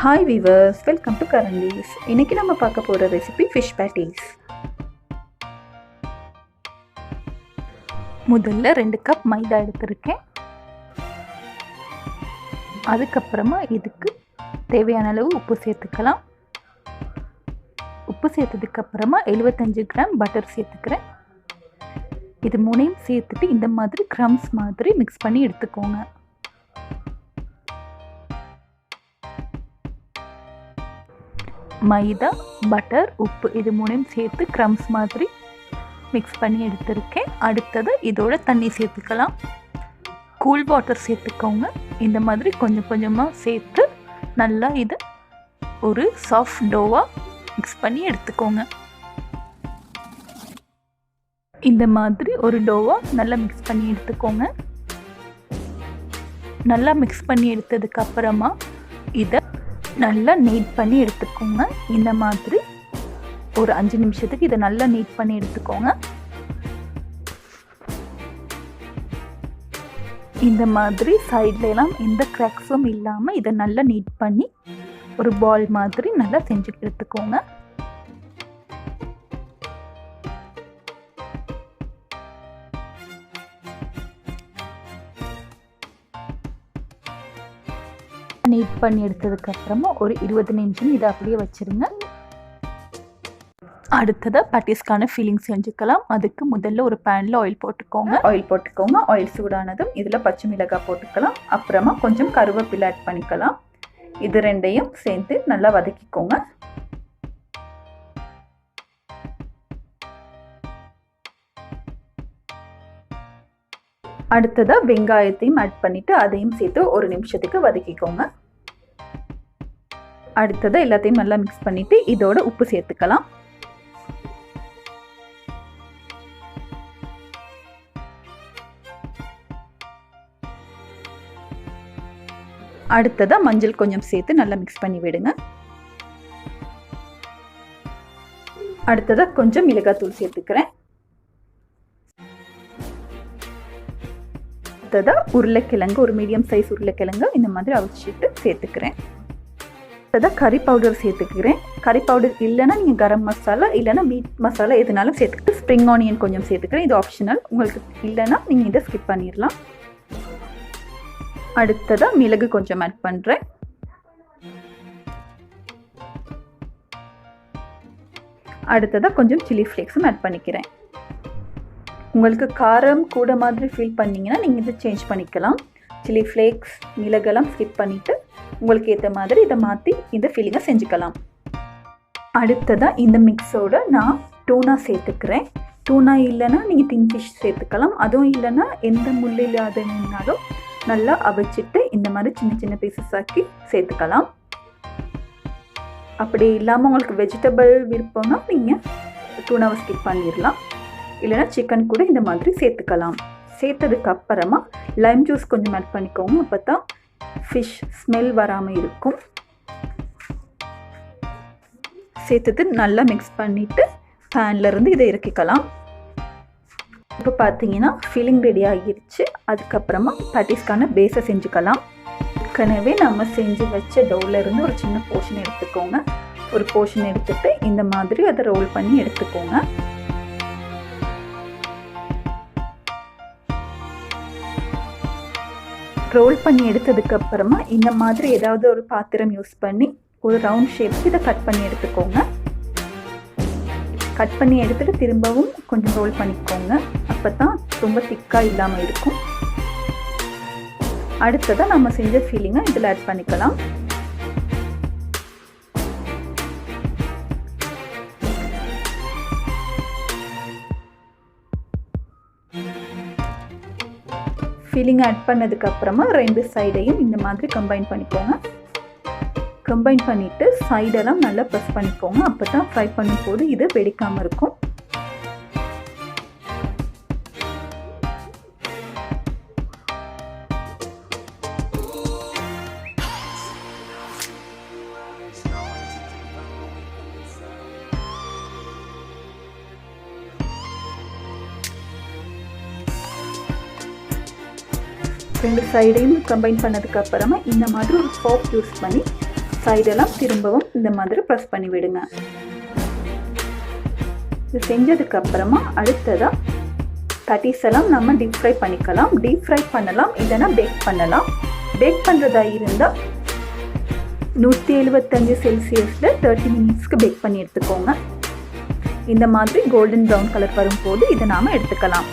Hi viewers, welcome to Karan-Dees. இன்னைக்கு நம்ம பார்க்க போற ரெசிபி fish patties. முதல்ல 2 கப் மைதா எடுத்துருக்கேன். அதுக்கப்புறமா இதுக்கு தேவையான அளவு உப்பு சேர்த்துக்கலாம். உப்பு சேர்த்ததுக்கு அப்புறமா 75 கிராம் பட்டர் சேர்த்துக்கிறேன். இது மூணையும் சேர்த்துட்டு இந்த மாதிரி கிரம்ஸ் மாதிரி மிக்ஸ் பண்ணி எடுத்துக்கோங்க. மைதா, பட்டர், உப்பு இது மூணையும் சேர்த்து கிரம்ஸ் மாதிரி மிக்ஸ் பண்ணி எடுத்துருக்கேன். அடுத்தது இதோட தண்ணி சேர்த்துக்கலாம். கூல் வாட்டர் சேர்த்துக்கோங்க. இந்த மாதிரி கொஞ்சம் கொஞ்சமாக சேர்த்து நல்லா இதை ஒரு சாஃப்ட் டோவாக மிக்ஸ் பண்ணி எடுத்துக்கோங்க. இந்த மாதிரி ஒரு டோவாக நல்லா மிக்ஸ் பண்ணி எடுத்துக்கோங்க. நல்லா மிக்ஸ் பண்ணி எடுத்ததுக்கு அப்புறமா இதை நல்லா நீட் பண்ணி எடுத்துக்கோங்க. இந்த மாதிரி ஒரு 5 நிமிஷத்துக்கு இதை நல்லா நீட் பண்ணி எடுத்துக்கோங்க. இந்த மாதிரி சைட்லலாம் எந்த கிராக்ஸும் இல்லாமல் இதை நல்லா நீட் பண்ணி ஒரு பால் மாதிரி நல்லா செஞ்சு எடுத்துக்கோங்க. நீட் பண்ணி எடுத்ததுக்கு அப்புறமா ஒரு 20 நிமிஷம் இதை அப்படியே வச்சிருங்க. அடுத்ததாக பட்டீஸ்க்கான ஃபீலிங் செஞ்சுக்கலாம். அதுக்கு முதல்ல ஒரு பேனில் ஆயில் போட்டுக்கோங்க. ஆயில் சூடானதும் இதில் பச்சை மிளகாய் போட்டுக்கலாம். அப்புறமா கொஞ்சம் கருவேப்பிலை ஆட் பண்ணிக்கலாம். இது ரெண்டையும் சேர்த்து நல்லா வதக்கிக்கோங்க. அடுத்ததாக வெங்காயத்தையும் ஆட் பண்ணிவிட்டு அதையும் சேர்த்து ஒரு நிமிஷத்துக்கு வதக்கிக்கோங்க. அடுத்ததாக எல்லாத்தையும் நல்லா மிக்ஸ் பண்ணிவிட்டு இதோட உப்பு சேர்த்துக்கலாம். அடுத்ததாக மஞ்சள் கொஞ்சம் சேர்த்து நல்லா மிக்ஸ் பண்ணி விடுங்க. அடுத்ததாக கொஞ்சம் மிளகாத்தூள் சேர்த்துக்கிறேன். உருளைக்கிழங்கு ஒரு மீடியம் சைஸ் உருளைக்கிழங்கு இந்த மாதிரி அவிச்சிட்டு சேர்த்துக்கிறேன். அடுத்ததாக கறி பவுடர் சேர்த்துக்கிறேன். கறி பவுடர் இல்லைன்னா நீங்கள் கரம் மசாலா இல்லைன்னா மீட் மசாலா எதுனாலும் சேர்த்துக்கிட்டு ஸ்ப்ரிங் ஆனியன் கொஞ்சம் சேர்த்துக்கிறேன். இது ஆப்ஷனல், உங்களுக்கு இல்லைன்னா நீங்கள் இதை ஸ்கிப் பண்ணிடலாம். அடுத்ததாக மிளகு கொஞ்சம் ஆட் பண்ணுறேன். அடுத்ததாக கொஞ்சம் சில்லி ஃப்ளேக்ஸும் ஆட் பண்ணிக்கிறேன். உங்களுக்கு காரம் கூட மாதிரி ஃபீல் பண்ணிங்கன்னா நீங்கள் இதை சேஞ்ச் பண்ணிக்கலாம். சில்லி ஃப்ளேக்ஸ் மிளகெல்லாம் ஸ்கிப் பண்ணிவிட்டு உங்களுக்கு ஏற்ற மாதிரி இதை மாற்றி இந்த ஃபீலிங்கை செஞ்சுக்கலாம். அடுத்ததாக இந்த மிக்ஸோட நான் டூனா சேர்த்துக்கிறேன். டூனா இல்லைன்னா நீங்கள் டின் ஃபிஷ் சேர்த்துக்கலாம். அதுவும் இல்லைன்னா எந்த முள் இல்லாத மீனாலும் நல்லா அவிச்சிட்டு இந்த மாதிரி சின்ன சின்ன பீசஸ் ஆக்கி சேர்த்துக்கலாம். அப்படி இல்லாமல் உங்களுக்கு வெஜிடபிள் விருப்பம்னா நீங்கள் டூனாவை ஸ்கிப் பண்ணிடலாம். இல்லைன்னா சிக்கன் கூட இந்த மாதிரி சேர்த்துக்கலாம். சேர்த்ததுக்கு அப்புறமா லைம் ஜூஸ் கொஞ்சம் ஆட் பண்ணிக்கோங்க. அப்போ தான் ஃபிஷ் ஸ்மெல் வராமல் இருக்கும். சேர்த்துட்டு நல்லா மிக்ஸ் பண்ணிவிட்டு பேன்லேருந்து இதை இறக்கிக்கலாம். இப்போ பார்த்தீங்கன்னா ஃபில்லிங் ரெடி ஆகிடுச்சு. அதுக்கப்புறமா பேட்டிஸ்க்கான பேஸை செஞ்சுக்கலாம். ஏற்கனவே நம்ம செஞ்சு வச்ச டோவிலேருந்து ஒரு சின்ன போர்ஷன் எடுத்துக்கோங்க. ஒரு போர்ஷன் எடுத்துகிட்டு இந்த மாதிரி அதை ரோல் பண்ணி எடுத்துக்கோங்க. ரோல் பண்ணி எடுத்ததுக்கு அப்புறமா இந்த மாதிரி ஏதாவது ஒரு பாத்திரம் யூஸ் பண்ணி ஒரு ரவுண்ட் ஷேப்க்கு இதை கட் பண்ணி எடுத்துக்கோங்க. கட் பண்ணி எடுத்துகிட்டு திரும்பவும் கொஞ்சம் ரோல் பண்ணிக்கோங்க. அப்போ தான் ரொம்ப திக்காக இல்லாமல் இருக்கும். அடுத்ததாக நம்ம செஞ்ச ஃபீலிங்கை இதில் ஆட் பண்ணிக்கலாம். ஃபீலிங் ஆட் பண்ணதுக்கப்புறமா 2 சைடையும் இந்த மாதிரி கம்பைன் பண்ணிக்கோங்க. கம்பைன் பண்ணிவிட்டு சைடெல்லாம் நல்லா ப்ரெஸ் பண்ணிக்கோங்க. அப்போ தான் ஃப்ரை பண்ணும்போது இது வெடிக்காமல் இருக்கும். ரெண்டு சைடையும் கம்பைன் பண்ணதுக்கு அப்புறமா இந்த மாதிரி ஒரு ஃபோர்க் யூஸ் பண்ணி சைடெல்லாம் திரும்பவும் இந்த மாதிரி ப்ரெஸ் பண்ணி விடுங்க. இது செஞ்சதுக்கு அப்புறமா அடுத்ததாக பேட்டிஸ் எல்லாம் நம்ம டீப் ஃப்ரை பண்ணிக்கலாம். டீப் ஃப்ரை பண்ணலாம், இல்லைன்னா பேக் பண்ணலாம். பேக் பண்ணுறதா இருந்தால் 175 செல்சியஸில் 30 மினிட்ஸ்க்கு பேக் பண்ணி எடுத்துக்கோங்க. இந்த மாதிரி கோல்டன் ப்ரௌன் கலர் வரும்போது இதை நாம் எடுத்துக்கலாம்.